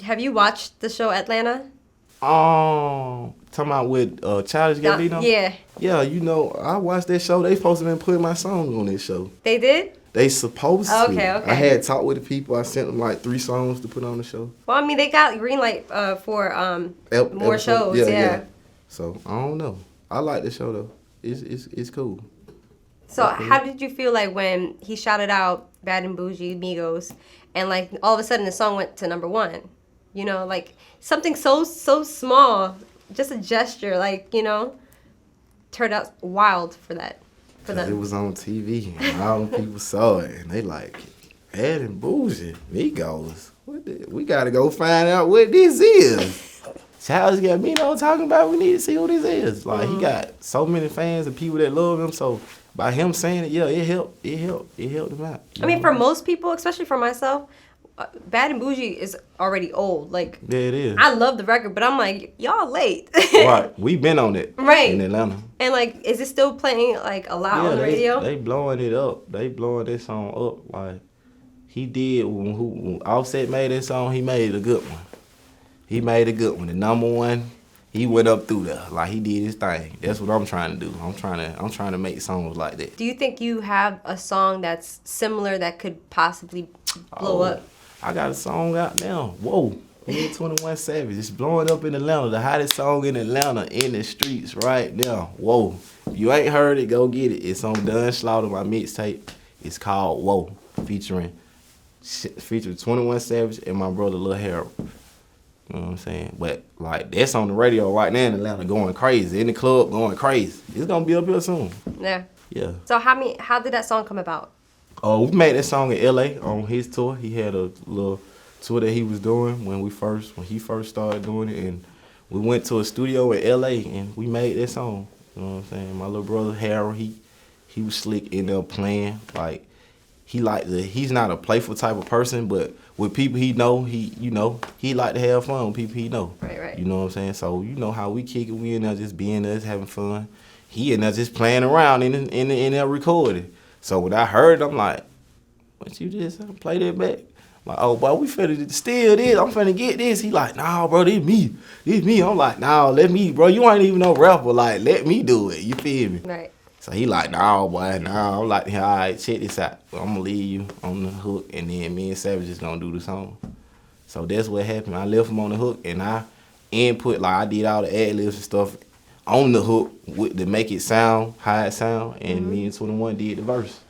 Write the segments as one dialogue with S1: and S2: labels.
S1: Have you watched the show Atlanta?
S2: Talking about with Childish Gambino?
S1: Yeah.
S2: Yeah, you know, I watched that show. They supposed to been putting my song on that show.
S1: They did?
S2: They supposed to.
S1: Okay.
S2: I had talked with the people. I sent them like 3 songs to put on the show.
S1: Well, I mean, they got green light for more shows. Yeah.
S2: So I don't know. I like the show though. It's cool.
S1: So how did you feel like when he shouted out Bad and Bougie, Migos, and like all of a sudden the song went to #1? You know, like something so small, just a gesture, like, you know, turned out wild for that.
S2: It was on TV and all the people saw it and they like, Bad and Bougie, Migos. We gotta go find out what this is. Childish Gambino talking about we need to see who this is. Like he got so many fans and people that love him, so by him saying it, yeah, it helped him out.
S1: I mean, for most people, especially for myself, Bad and Bougie is already old. Like,
S2: yeah, it is.
S1: I love the record, but I'm like, y'all late.
S2: Right, we been on it.
S1: Right.
S2: In Atlanta.
S1: And like, is it still playing like a lot on the radio?
S2: They blowing it up. They blowing this song up. Like he did when Offset made that song. He made a good one. He made a good one. The #1. He went up through there. Like he did his thing. That's what I'm trying to do. I'm trying to make songs like that.
S1: Do you think you have a song that's similar that could possibly blow up?
S2: I got a song out now. Whoa. Me and 21 Savage. It's blowing up in Atlanta. The hottest song in Atlanta in the streets right now. Whoa. If you ain't heard it, go get it. It's on Dun Slaughter, my mixtape. It's called Whoa. Featuring 21 Savage and my brother Lil Harold. You know what I'm saying? But like that's on the radio right now in Atlanta going crazy. In the club going crazy. It's gonna be up here soon.
S1: Yeah.
S2: Yeah.
S1: So how did that song come about?
S2: Oh, we made that song in LA on his tour. He had a little tour that he was doing when he first started doing it, and we went to a studio in LA and we made that song. You know what I'm saying? My little brother Harold, he was slick in there playing. Like he's not a playful type of person, but with people he know, he like to have fun with people he know.
S1: Right.
S2: You know what I'm saying? So you know how we kick it, we in there just being us, having fun. He in there just playing around in there recording. So when I heard it, I'm like, what you just play that back? I'm like, oh boy, we finna steal this. I'm finna get this. He like, nah, bro, this me. I'm like, nah, let me, bro. You ain't even no rapper. Like, let me do it. You feel me?
S1: Right.
S2: So he like, nah, boy, nah. I'm like, all right, check this out. I'm gonna leave you on the hook, and then me and Savage is gonna do the song. So that's what happened. I left him on the hook, and I input, like I did all the ad-libs and stuff on the hook to make it sound how it sound, and me and 21 did the verse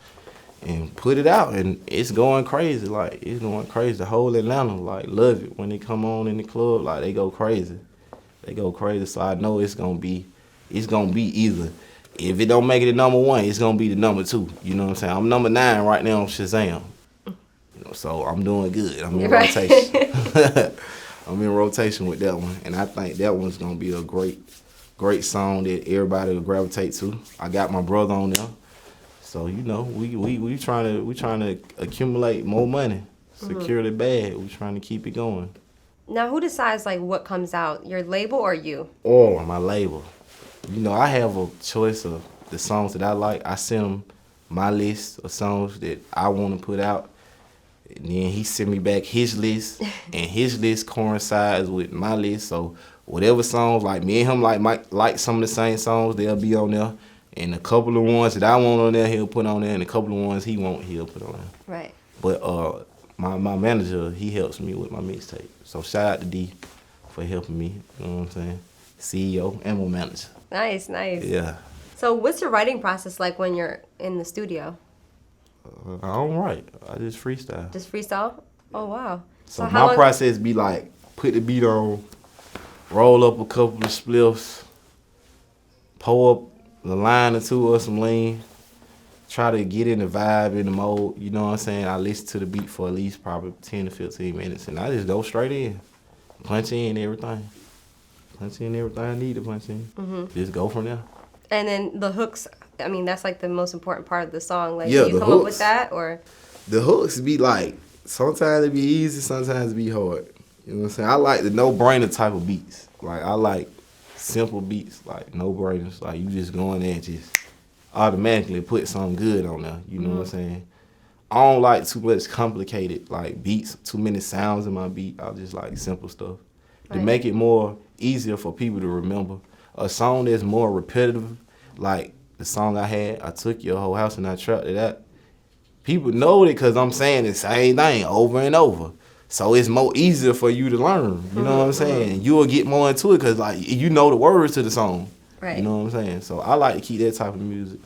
S2: and put it out, and it's going crazy. Like it's going crazy. The whole Atlanta like love it when they come on in the club. Like they go crazy. So I know it's gonna be either. If it don't make it to #1, it's gonna be the #2. You know what I'm saying? I'm #9 right now on Shazam. You know, so I'm doing good. I'm in rotation. I'm in rotation with that one, and I think that one's gonna be a great song that everybody will gravitate to. I got my brother on there, so you know we trying to accumulate more money, secure the bag. We trying to keep it going.
S1: Now, who decides like what comes out? Your label or you?
S2: Or my label. You know, I have a choice of the songs that I like. I send him my list of songs that I want to put out. And then he send me back his list, and his list coincides with my list. So whatever songs, like me and him like some of the same songs, they'll be on there. And a couple of ones that I want on there, he'll put on there. And a couple of ones he won't, he'll put on there.
S1: Right.
S2: But my manager, he helps me with my mixtape. So shout out to D for helping me, you know what I'm saying? CEO and my manager.
S1: Nice.
S2: Yeah.
S1: So what's your writing process like when you're in the studio?
S2: I don't write. I just freestyle.
S1: Just freestyle? Oh, wow.
S2: So my process be like, put the beat on, roll up a couple of spliffs, pour up a line or two of some lean, try to get in the vibe, in the mode, you know what I'm saying? I listen to the beat for at least probably 10 to 15 minutes, and I just go straight in. Punch in everything. Punch in everything I need to punch in. Just go from there.
S1: And then the hooks, I mean, that's like the most important part of the song. Like,
S2: yeah,
S1: do you come up with that, or?
S2: The hooks be like, sometimes it be easy, sometimes it be hard. You know what I'm saying? I like the no-brainer type of beats. Like, I like simple beats, like no-brainers. Like, you just go in there and just automatically put something good on there. You know what I'm saying? I don't like too much complicated like beats, too many sounds in my beat. I just like simple stuff to make it more easier for people to remember. A song that's more repetitive, like the song I had, I took your whole house and I trapped it out. People know it because I'm saying the same thing over and over. So it's more easier for you to learn. You know what I'm saying? You will get more into it because like you know the words to the song.
S1: Right.
S2: You know what I'm saying? So I like to keep that type of music.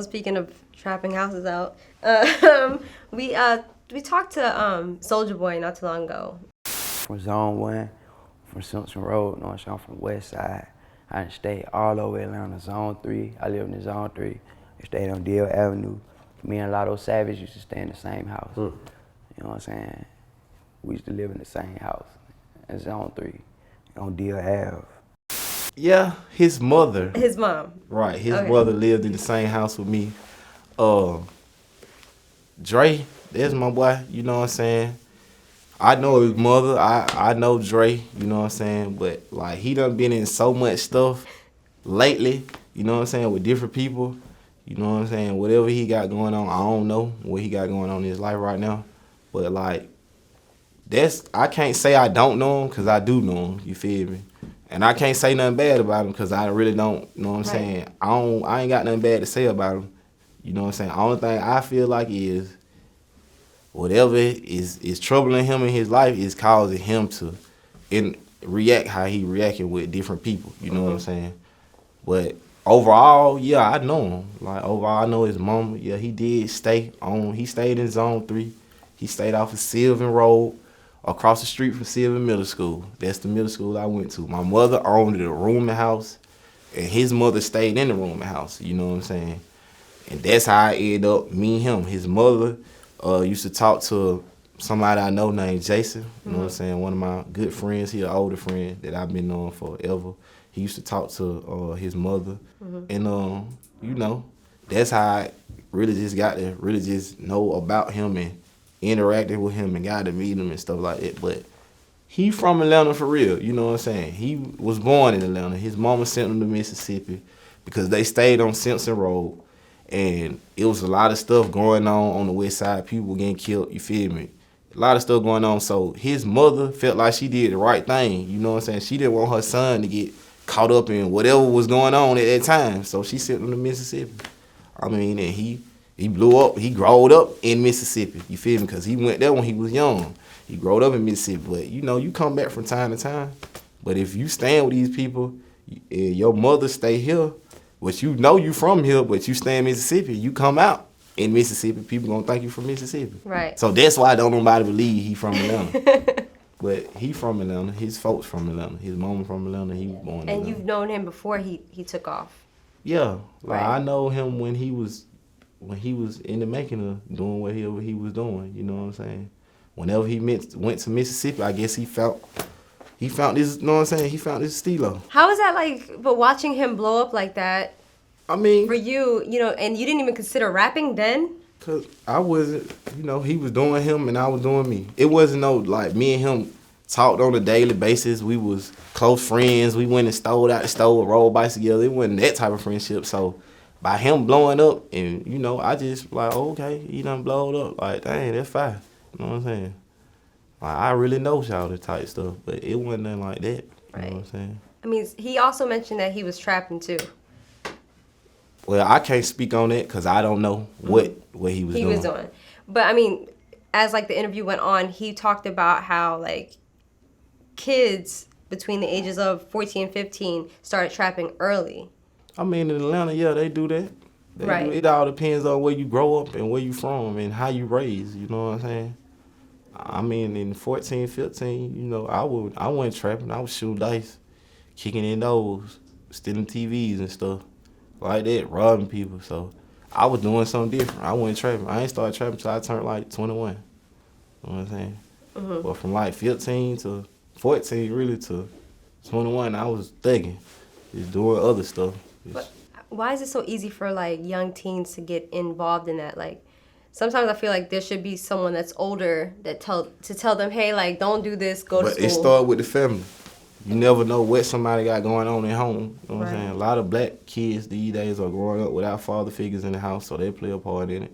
S1: Speaking of trapping houses out, we talked to Soulja Boy not too long ago.
S3: From Zone 1, from Simpson Road, I'm from West Side. I done stayed all over Atlanta, Zone 3. I lived in Zone 3. I stayed on Deal Avenue. Me and Lotto Savage used to stay in the same house. You know what I'm saying? We used to live in the same house in Zone 3 on Deal Ave.
S2: Yeah, his mother.
S1: His mom.
S2: Right, his mother lived in the same house with me. Dre, that's my boy, you know what I'm saying? I know his mother, I know Dre, you know what I'm saying? But like he done been in so much stuff lately, you know what I'm saying, with different people. You know what I'm saying? Whatever he got going on, I don't know what he got going on in his life right now. But like I can't say I don't know him because I do know him, you feel me? And I can't say nothing bad about him because I really don't, you know what I'm saying? I ain't got nothing bad to say about him. You know what I'm saying? The only thing I feel like is whatever is troubling him in his life is causing him to react how he reacting with different people. You know what I'm saying? But overall, yeah, I know him. Like overall, I know his mama. Yeah, he stayed in Zone 3. He stayed off of Sylvan Road, across the street from Sylvan Middle School. That's the middle school I went to. My mother owned the rooming house, and his mother stayed in the rooming house. You know what I'm saying? And that's how I ended up, me and him. His mother used to talk to somebody I know named Jason. You know what I'm saying? One of my good friends. He an older friend that I've been knowing forever. He used to talk to his mother. And, that's how I really just got to really just know about him and interacted with him and got to meet him and stuff like that. But he from Atlanta for real, you know what I'm saying? He was born in Atlanta. His mama sent him to Mississippi because they stayed on Simpson Road. And it was a lot of stuff going on the west side. People were getting killed, you feel me? A lot of stuff going on. So his mother felt like she did the right thing, you know what I'm saying? She didn't want her son to get caught up in whatever was going on at that time. So she sent him to Mississippi. I mean, and he blew up, he growed up in Mississippi, you feel me? Because he went there when he was young. He growed up in Mississippi. But, you come back from time to time. But if you stand with these people, and your mother stay here, but you from here, but you stay in Mississippi, you come out in Mississippi, people gonna think you from Mississippi.
S1: Right.
S2: So that's why don't nobody believe he from Atlanta. But he from Atlanta, his folks from Atlanta, his mama from Atlanta, he was born in Atlanta.
S1: And you've known him before he took off.
S2: Yeah. Like
S1: Right.
S2: I know him when he was in the making of doing whatever he was doing, you know what I'm saying? Whenever he went to Mississippi, I guess he found this, you know what I'm saying? He found this stilo.
S1: How is that like, but watching him blow up like that,
S2: I mean,
S1: for you, and you didn't even consider rapping then?
S2: Cause I wasn't, he was doing him and I was doing me. It wasn't no, like, me and him talked on a daily basis. We was close friends. We went and stole out the store, rode bikes together. It wasn't that type of friendship. So by him blowing up and, I just like, okay, he done blowed up. Like, dang, that's fine. You know what I'm saying? Like, I really know Shawty type stuff, but it wasn't nothing like that. You know what I'm saying?
S1: I mean, he also mentioned that he was trapping too.
S2: Well, I can't speak on that because I don't know what he was doing.
S1: But I mean, as like the interview went on, he talked about how like kids between the ages of 14 and 15 started trapping early.
S2: I mean, in Atlanta, yeah, they do that.
S1: Right.
S2: It all depends on where you grow up and where you from and how you raised, you know what I'm saying? I mean, in 14, 15, I wasn't trapping. I was shooting dice, kicking in doors, stealing TVs and stuff like that, robbing people. So I was doing something different. I wasn't trapping. I ain't started trapping until I turned like 21. You know what I'm saying? But from like 15 to 14, really, to 21, I was thugging, just doing other stuff.
S1: But why is it so easy for like young teens to get involved in that? Like, sometimes I feel like there should be someone that's older that tell them, hey, like, don't do this, go to school.
S2: But it started with the family. You never know what somebody got going on at home. You know what I'm saying? A lot of black kids these days are growing up without father figures in the house, so they play a part in it.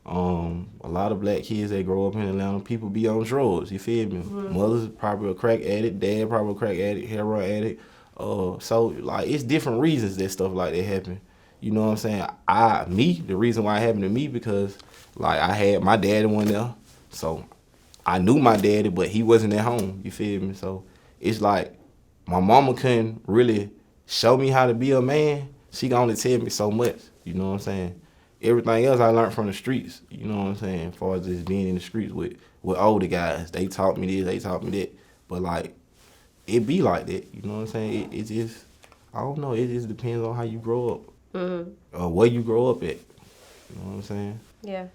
S2: A lot of black kids that grow up in Atlanta, people be on drugs. You feel me? Mother's probably a crack addict, dad probably a crack addict, heroin addict. So like it's different reasons that stuff like that happen. You know what I'm saying? The reason why it happened to me because like I had my daddy one there, so I knew my daddy, but he wasn't at home. You feel me? So it's like my mama couldn't really show me how to be a man. She can only tell me so much. You know what I'm saying? Everything else I learned from the streets. You know what I'm saying? As far as just being in the streets with older guys, they taught me this, they taught me that. But like it be like that. You know what I'm saying? It just I don't know. It just depends on how you grow up. Or where you grow up at. You know what I'm saying?
S1: Yeah.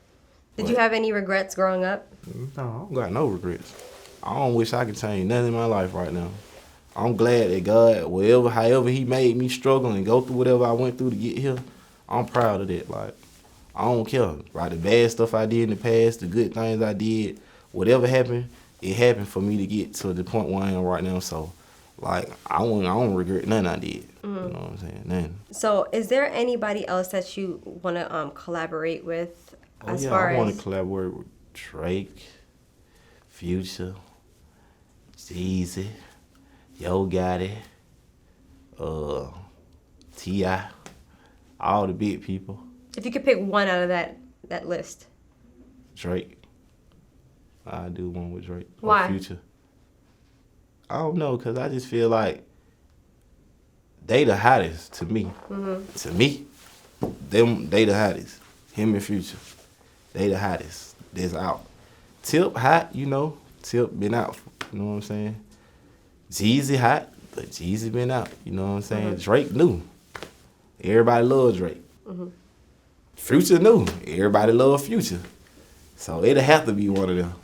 S1: Did you have any regrets growing up?
S2: No, I don't got no regrets. I don't wish I could change nothing in my life right now. I'm glad that God, however he made me struggle and go through whatever I went through to get here, I'm proud of that. Like, I don't care. Right, the bad stuff I did in the past, the good things I did, whatever happened, it happened for me to get to the point where I am right now. So, like, I don't regret nothing I did. You know what I'm saying? Nothing.
S1: So, is there anybody else that you want to collaborate with?
S2: I want to collaborate with Drake, Future, Jeezy, Yo Gotti, T.I., all the big people.
S1: If you could pick one out of that list.
S2: Drake. I do one with Drake.
S1: Why?
S2: Or Future. I don't know, because I just feel like they the hottest to me. To me, they the hottest. Him and Future. They the hottest that's out. Tip hot, you know. Tip been out. You know what I'm saying? Jeezy hot, but Jeezy been out. You know what I'm saying? Drake new. Everybody love Drake. Future new. Everybody love Future. So it'll have to be one of them.